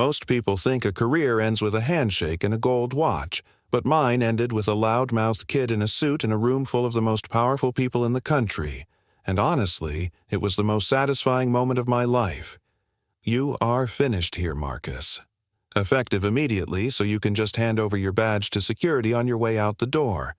Most people think a career ends with a handshake and a gold watch, but mine ended with a loud-mouthed kid in a suit in a room full of the most powerful people in the country. And honestly, it was the most satisfying moment of my life. You are finished here, Marcus. Effective immediately, so you can just hand over your badge to security on your way out the door.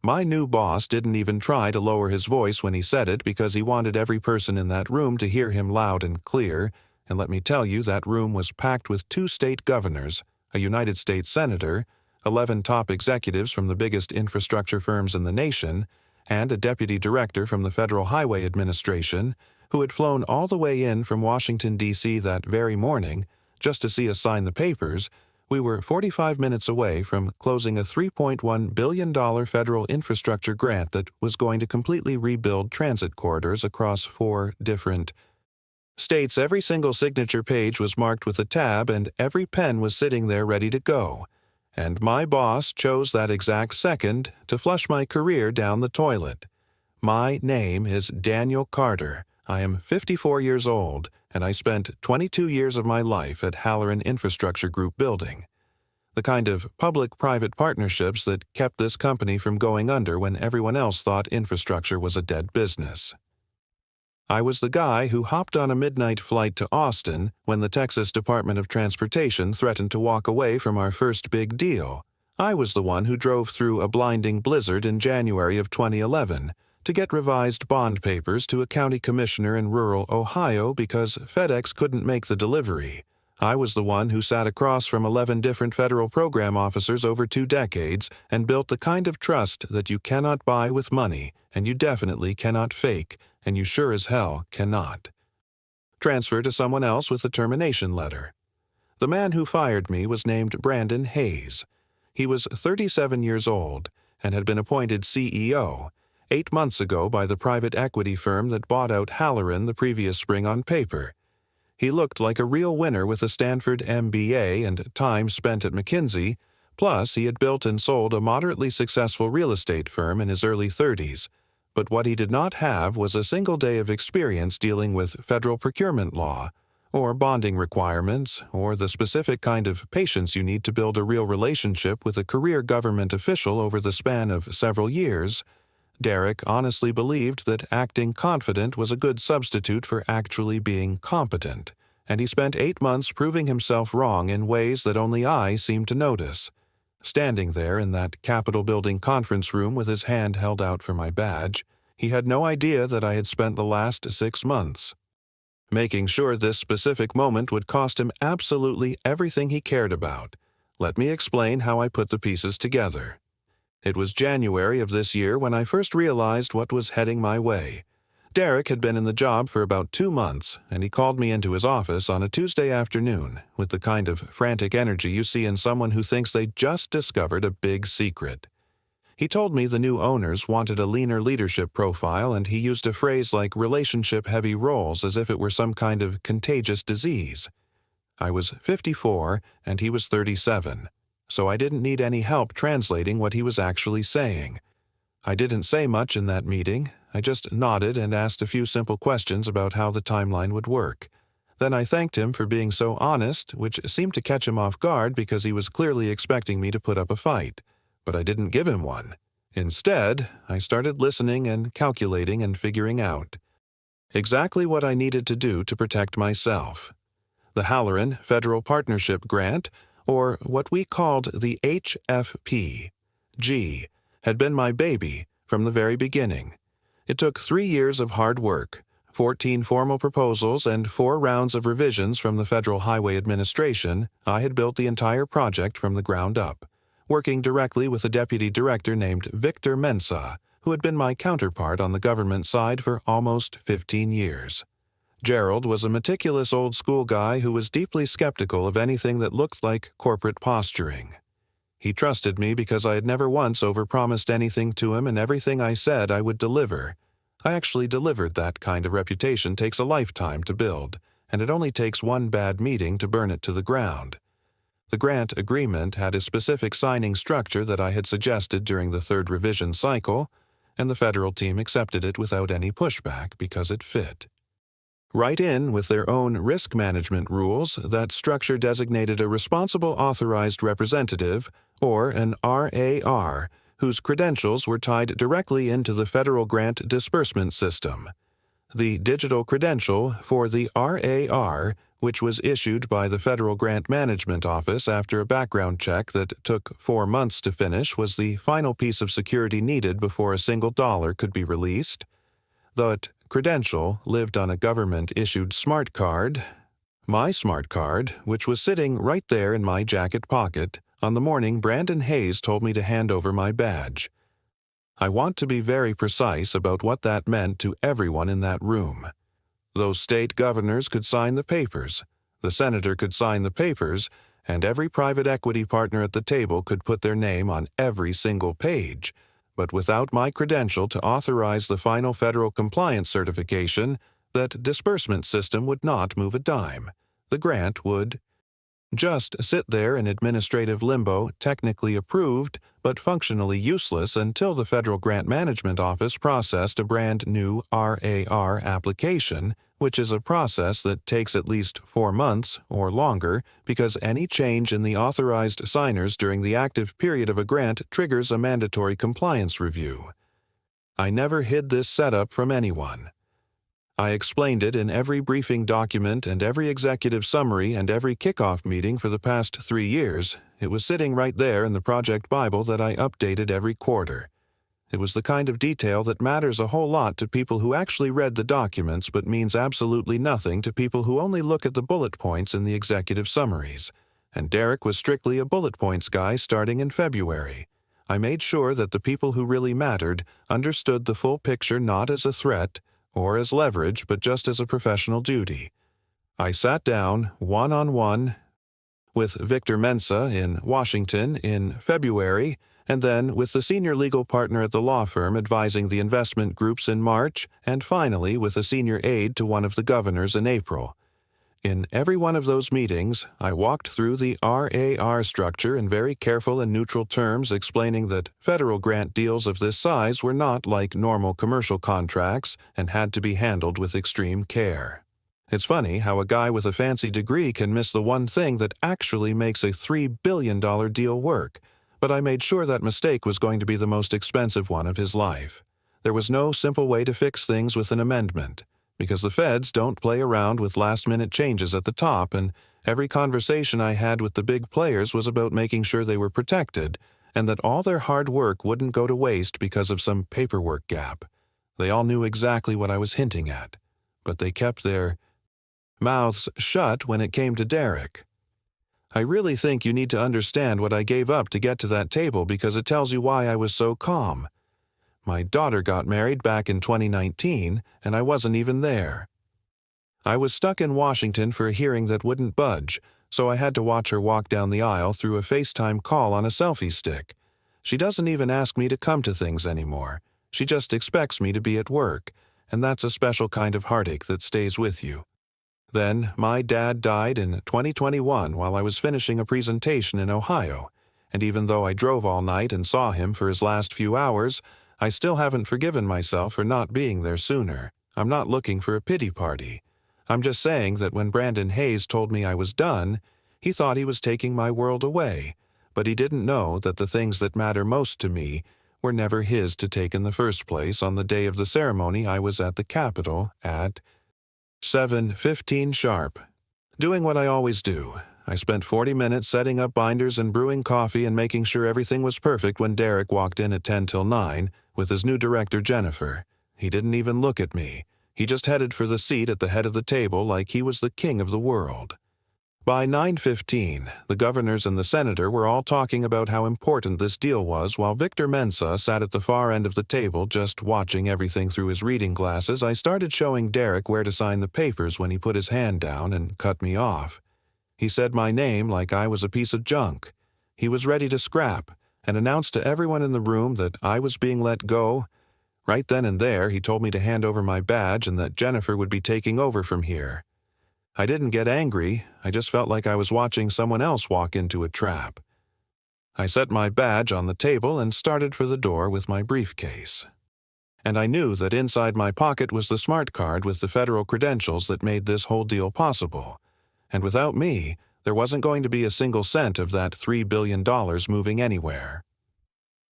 My new boss didn't even try to lower his voice when he said it because he wanted every person in that room to hear him loud and clear, and let me tell you, that room was packed with 2 state governors, a United States senator, 11 top executives from the biggest infrastructure firms in the nation, and a deputy director from the Federal Highway Administration, who had flown all the way in from Washington, D.C. that very morning just to see us sign the papers. We were 45 minutes away from closing a $3.1 billion federal infrastructure grant that was going to completely rebuild transit corridors across 4 different states. Every single signature page was marked with a tab, and every pen was sitting there ready to go. And my boss chose that exact second to flush my career down the toilet. My name is Daniel Carter. I am 54 years old, and I spent 22 years of my life at Halloran Infrastructure Group building. The kind of public-private partnerships that kept this company from going under when everyone else thought infrastructure was a dead business. I was the guy who hopped on a midnight flight to Austin when the Texas Department of Transportation threatened to walk away from our first big deal. I was the one who drove through a blinding blizzard in January of 2011 to get revised bond papers to a county commissioner in rural Ohio because FedEx couldn't make the delivery. I was the one who sat across from 11 different federal program officers over 2 decades and built the kind of trust that you cannot buy with money, and you definitely cannot fake, and you sure as hell cannot transfer to someone else with a termination letter. The man who fired me was named Brandon Hayes. He was 37 years old and had been appointed CEO 8 months ago by the private equity firm that bought out Halloran the previous spring on paper. He looked like a real winner with a Stanford MBA and time spent at McKinsey, plus he had built and sold a moderately successful real estate firm in his early 30s. But what he did not have was a single day of experience dealing with federal procurement law, or bonding requirements, or the specific kind of patience you need to build a real relationship with a career government official over the span of several years. Derek honestly believed that acting confident was a good substitute for actually being competent, and he spent 8 months proving himself wrong in ways that only I seemed to notice. Standing there in that Capitol building conference room with his hand held out for my badge, he had no idea that I had spent the last 6 months making sure this specific moment would cost him absolutely everything he cared about. Let me explain how I put the pieces together. It was January of this year when I first realized what was heading my way. Derek had been in the job for about 2 months, and he called me into his office on a Tuesday afternoon with the kind of frantic energy you see in someone who thinks they just discovered a big secret. He told me the new owners wanted a leaner leadership profile, and he used a phrase like relationship-heavy roles as if it were some kind of contagious disease. I was 54, and he was 37. So I didn't need any help translating what he was actually saying. I didn't say much in that meeting. I just nodded and asked a few simple questions about how the timeline would work. Then I thanked him for being so honest, which seemed to catch him off guard because he was clearly expecting me to put up a fight. But I didn't give him one. Instead, I started listening and calculating and figuring out exactly what I needed to do to protect myself. The Halloran Federal Partnership Grant, or what we called the HFP, had been my baby from the very beginning. It took 3 years of hard work, 14 formal proposals, and 4 rounds of revisions from the Federal Highway Administration. I had built the entire project from the ground up, working directly with a deputy director named Victor Mensah, who had been my counterpart on the government side for almost 15 years. Gerald was a meticulous old-school guy who was deeply skeptical of anything that looked like corporate posturing. He trusted me because I had never once overpromised anything to him, and everything I said I would deliver. I actually delivered. That kind of reputation takes a lifetime to build, and it only takes one bad meeting to burn it to the ground. The grant agreement had a specific signing structure that I had suggested during the 3rd revision cycle, and the federal team accepted it without any pushback because it fit. right in with their own risk management rules. That structure designated a responsible authorized representative, or an RAR, whose credentials were tied directly into the federal grant disbursement system. The digital credential for the RAR, which was issued by the Federal Grant Management Office after a background check that took 4 months to finish, was the final piece of security needed before a single dollar could be released. That credential lived on a government-issued smart card, my smart card, which was sitting right there in my jacket pocket on the morning Brandon Hayes told me to hand over my badge. I want to be very precise about what that meant to everyone in that room. Those state governors could sign the papers, the senator could sign the papers, and every private equity partner at the table could put their name on every single page. But without my credential to authorize the final federal compliance certification, that disbursement system would not move a dime. The grant would just sit there in administrative limbo, technically approved, but functionally useless until the Federal Grant Management Office processed a brand new RAR application, which is a process that takes at least 4 months or longer because any change in the authorized signers during the active period of a grant triggers a mandatory compliance review. I never hid this setup from anyone. I explained it in every briefing document and every executive summary and every kickoff meeting for the past 3 years. It was sitting right there in the project Bible that I updated every quarter. It was the kind of detail that matters a whole lot to people who actually read the documents but means absolutely nothing to people who only look at the bullet points in the executive summaries. And Derek was strictly a bullet points guy starting in February. I made sure that the people who really mattered understood the full picture not as a threat or as leverage, but just as a professional duty. I sat down, one-on-one, with Victor Mensa in Washington in February, and then with the senior legal partner at the law firm advising the investment groups in March, and finally with a senior aide to one of the governors in April. In every one of those meetings, I walked through the RAR structure in very careful and neutral terms, explaining that federal grant deals of this size were not like normal commercial contracts and had to be handled with extreme care. It's funny how a guy with a fancy degree can miss the one thing that actually makes a $3 billion deal work, but I made sure that mistake was going to be the most expensive one of his life. There was no simple way to fix things with an amendment, because the feds don't play around with last-minute changes at the top, and every conversation I had with the big players was about making sure they were protected and that all their hard work wouldn't go to waste because of some paperwork gap. They all knew exactly what I was hinting at, but they kept their mouths shut when it came to Derek. I really think you need to understand what I gave up to get to that table because it tells you why I was so calm. My daughter got married back in 2019, and I wasn't even there. I was stuck in Washington for a hearing that wouldn't budge, so I had to watch her walk down the aisle through a FaceTime call on a selfie stick. She doesn't even ask me to come to things anymore. She just expects me to be at work, and that's a special kind of heartache that stays with you. Then, my dad died in 2021 while I was finishing a presentation in Ohio, and even though I drove all night and saw him for his last few hours, I still haven't forgiven myself for not being there sooner. I'm not looking for a pity party. I'm just saying that when Brandon Hayes told me I was done, he thought he was taking my world away, but he didn't know that the things that matter most to me were never his to take in the first place. On the day of the ceremony, I was at the Capitol at 7:15 sharp, doing what I always do. I spent 40 minutes setting up binders and brewing coffee and making sure everything was perfect when Derek walked in at 10 till 9 with his new director, Jennifer. He didn't even look at me. He just headed for the seat at the head of the table like he was the king of the world. By 9:15, the governors and the senator were all talking about how important this deal was while Victor Mensa sat at the far end of the table just watching everything through his reading glasses. I started showing Derek where to sign the papers when he put his hand down and cut me off. He said my name like I was a piece of junk. He was ready to scrap and announced to everyone in the room that I was being let go. Right then and there, he told me to hand over my badge and that Jennifer would be taking over from here. I didn't get angry, I just felt like I was watching someone else walk into a trap. I set my badge on the table and started for the door with my briefcase. and I knew that inside my pocket was the smart card with the federal credentials that made this whole deal possible. And without me, there wasn't going to be a single cent of that $3 billion moving anywhere.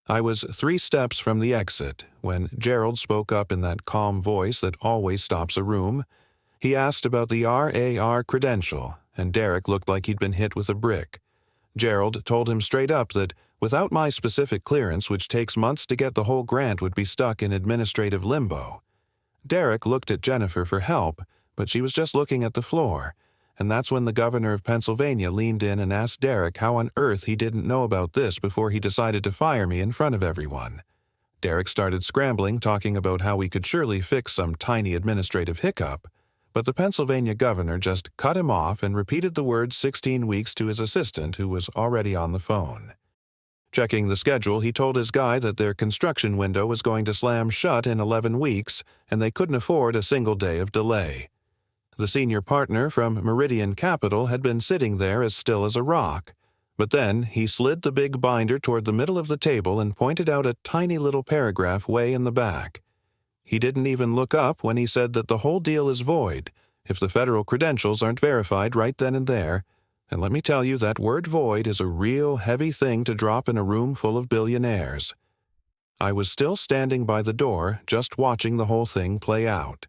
I was 3 steps from the exit when Gerald spoke up in that calm voice that always stops a room. He asked about the RAR credential, and Derek looked like he'd been hit with a brick. Gerald told him straight up that without my specific clearance, which takes months to get, the whole grant would be stuck in administrative limbo. Derek looked at Jennifer for help, but she was just looking at the floor, and that's when the governor of Pennsylvania leaned in and asked Derek how on earth he didn't know about this before he decided to fire me in front of everyone. Derek started scrambling, talking about how we could surely fix some tiny administrative hiccup, but the Pennsylvania governor just cut him off and repeated the word 16 weeks to his assistant, who was already on the phone. Checking the schedule, he told his guy that their construction window was going to slam shut in 11 weeks, and they couldn't afford a single day of delay. The senior partner from Meridian Capital had been sitting there as still as a rock, but then he slid the big binder toward the middle of the table and pointed out a tiny little paragraph way in the back. He didn't even look up when he said that the whole deal is void if the federal credentials aren't verified right then and there, and let me tell you, that word void is a real heavy thing to drop in a room full of billionaires. I was still standing by the door, just watching the whole thing play out.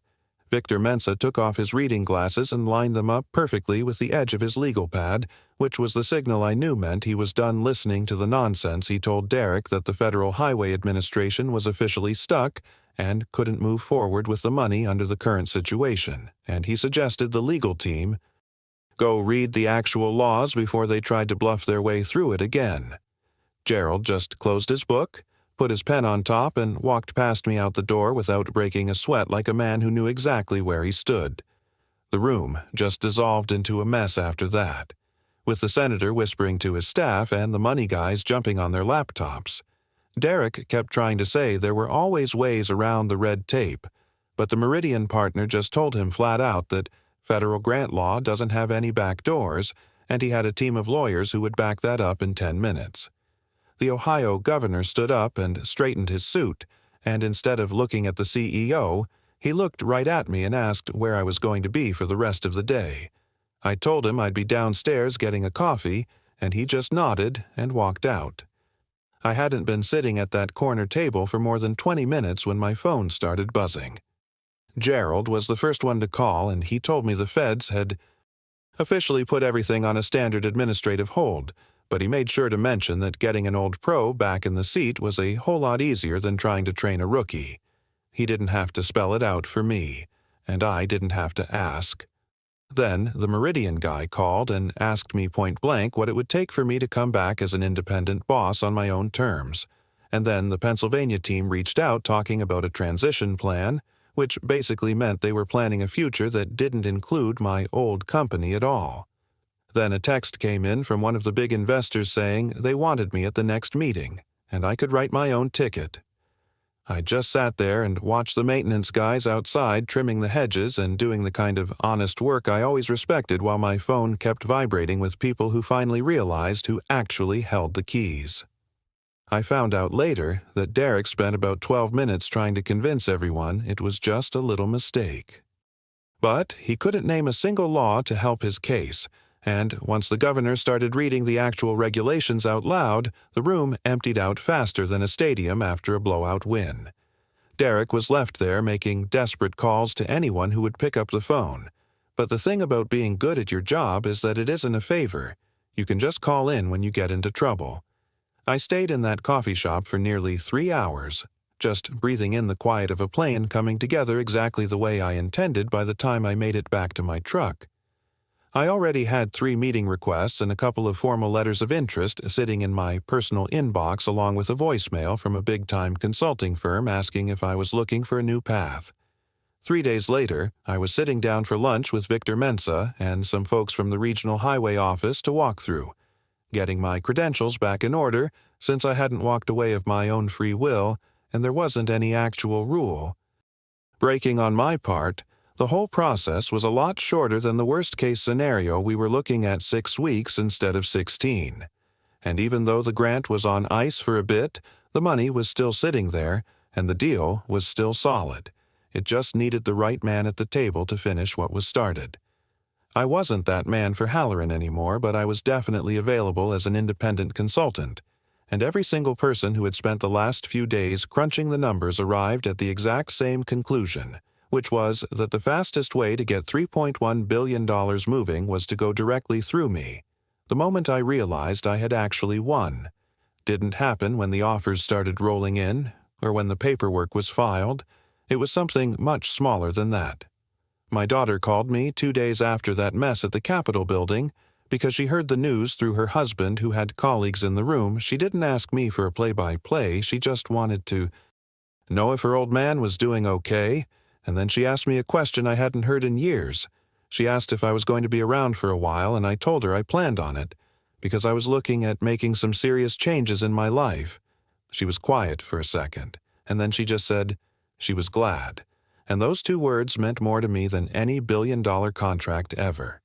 Victor Mensa took off his reading glasses and lined them up perfectly with the edge of his legal pad, which was the signal I knew meant he was done listening to the nonsense he told Derek that the Federal Highway Administration was officially stuck and couldn't move forward with the money under the current situation, and he suggested the legal team go read the actual laws before they tried to bluff their way through it again. Gerald just closed his book, put his pen on top, and walked past me out the door without breaking a sweat, like a man who knew exactly where he stood. The room just dissolved into a mess after that, with the senator whispering to his staff and the money guys jumping on their laptops. Derek kept trying to say there were always ways around the red tape, but the Meridian partner just told him flat out that federal grant law doesn't have any back doors, and he had a team of lawyers who would back that up in 10 minutes. The Ohio governor stood up and straightened his suit, and instead of looking at the CEO, he looked right at me and asked where I was going to be for the rest of the day. I told him I'd be downstairs getting a coffee, and he just nodded and walked out. I hadn't been sitting at that corner table for more than 20 minutes when my phone started buzzing. Gerald was the first one to call, and he told me the feds had officially put everything on a standard administrative hold, but he made sure to mention that getting an old pro back in the seat was a whole lot easier than trying to train a rookie. He didn't have to spell it out for me, and I didn't have to ask. Then the Meridian guy called and asked me point blank what it would take for me to come back as an independent boss on my own terms. And then the Pennsylvania team reached out talking about a transition plan, which basically meant they were planning a future that didn't include my old company at all. Then a text came in from one of the big investors saying they wanted me at the next meeting, and I could write my own ticket. I just sat there and watched the maintenance guys outside trimming the hedges and doing the kind of honest work I always respected while my phone kept vibrating with people who finally realized who actually held the keys. I found out later that Derek spent about 12 minutes trying to convince everyone it was just a little mistake. But he couldn't name a single law to help his case, and once the governor started reading the actual regulations out loud, the room emptied out faster than a stadium after a blowout win. Derek was left there making desperate calls to anyone who would pick up the phone. But the thing about being good at your job is that it isn't a favor. You can just call in when you get into trouble. I stayed in that coffee shop for nearly 3 hours, just breathing in the quiet of a plane coming together exactly the way I intended by the time I made it back to my truck. I already had 3 meeting requests and a couple of formal letters of interest sitting in my personal inbox, along with a voicemail from a big-time consulting firm asking if I was looking for a new path. 3 days later, I was sitting down for lunch with Victor Mensa and some folks from the regional highway office to walk through, getting my credentials back in order since I hadn't walked away of my own free will and there wasn't any actual rule. Breaking on my part, the whole process was a lot shorter than the worst-case scenario we were looking at 6 weeks instead of 16. And even though the grant was on ice for a bit, the money was still sitting there, and the deal was still solid. It just needed the right man at the table to finish what was started. I wasn't that man for Halloran anymore, but I was definitely available as an independent consultant, and every single person who had spent the last few days crunching the numbers arrived at the exact same conclusion, which was that the fastest way to get $3.1 billion moving was to go directly through me. The moment I realized I had actually won. Didn't happen when the offers started rolling in, or when the paperwork was filed. It was something much smaller than that. My daughter called me 2 days after that mess at the Capitol building because she heard the news through her husband who had colleagues in the room. She didn't ask me for a play-by-play, she just wanted to know if her old man was doing okay, and then she asked me a question I hadn't heard in years. She asked if I was going to be around for a while, and I told her I planned on it, because I was looking at making some serious changes in my life. She was quiet for a second, and then she just said she was glad. And those 2 words meant more to me than any billion-dollar contract ever.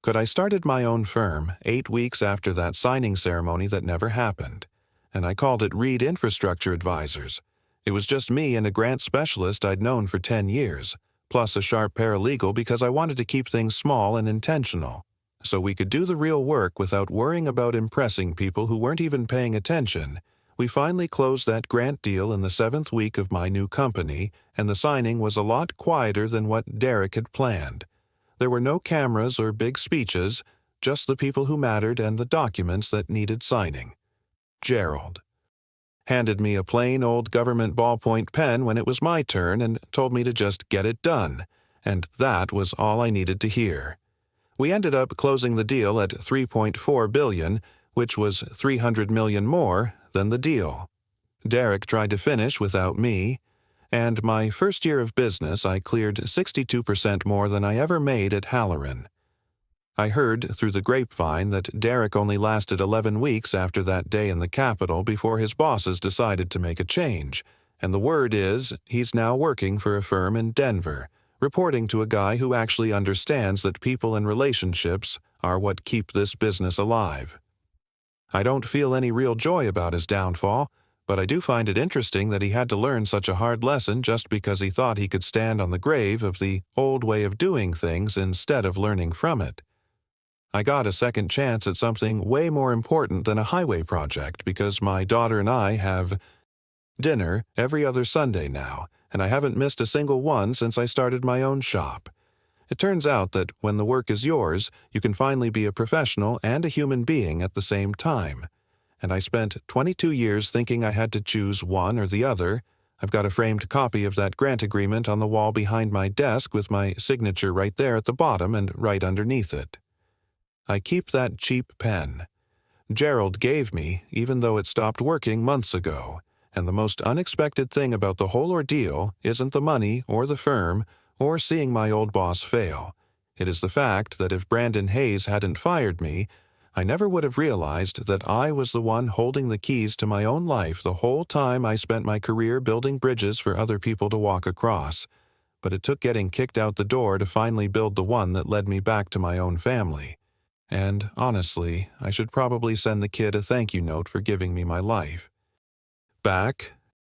I started my own firm 8 weeks after that signing ceremony that never happened, and I called it Reed Infrastructure Advisors. It was just me and a grant specialist I'd known for 10 years, plus a sharp paralegal because I wanted to keep things small and intentional, so we could do the real work without worrying about impressing people who weren't even paying attention. We finally closed that grant deal in the 7th week of my new company, and the signing was a lot quieter than what Derek had planned. There were no cameras or big speeches, just the people who mattered and the documents that needed signing. Gerald handed me a plain old government ballpoint pen when it was my turn and told me to just get it done, and that was all I needed to hear. We ended up closing the deal at $3.4 billion, which was $300 million more than the deal. Derek tried to finish without me, and my first year of business I cleared 62% more than I ever made at Halloran. I heard through the grapevine that Derek only lasted 11 weeks after that day in the Capitol before his bosses decided to make a change, and the word is he's now working for a firm in Denver, reporting to a guy who actually understands that people and relationships are what keep this business alive. I don't feel any real joy about his downfall, but I do find it interesting that he had to learn such a hard lesson just because he thought he could stand on the grave of the old way of doing things instead of learning from it. I got a second chance at something way more important than a highway project because my daughter and I have dinner every other Sunday now, and I haven't missed a single one since I started my own shop. It turns out that when the work is yours, you can finally be a professional and a human being at the same time. And I spent 22 years thinking I had to choose one or the other. I've got a framed copy of that grant agreement on the wall behind my desk with my signature right there at the bottom and right underneath it. I keep that cheap pen Gerald gave me, even though it stopped working months ago. And the most unexpected thing about the whole ordeal isn't the money or the firm or seeing my old boss fail. It is the fact that if Brandon Hayes hadn't fired me, I never would have realized that I was the one holding the keys to my own life the whole time I spent my career building bridges for other people to walk across. But it took getting kicked out the door to finally build the one that led me back to my own family. And honestly, I should probably send the kid a thank you note for giving me my life. Back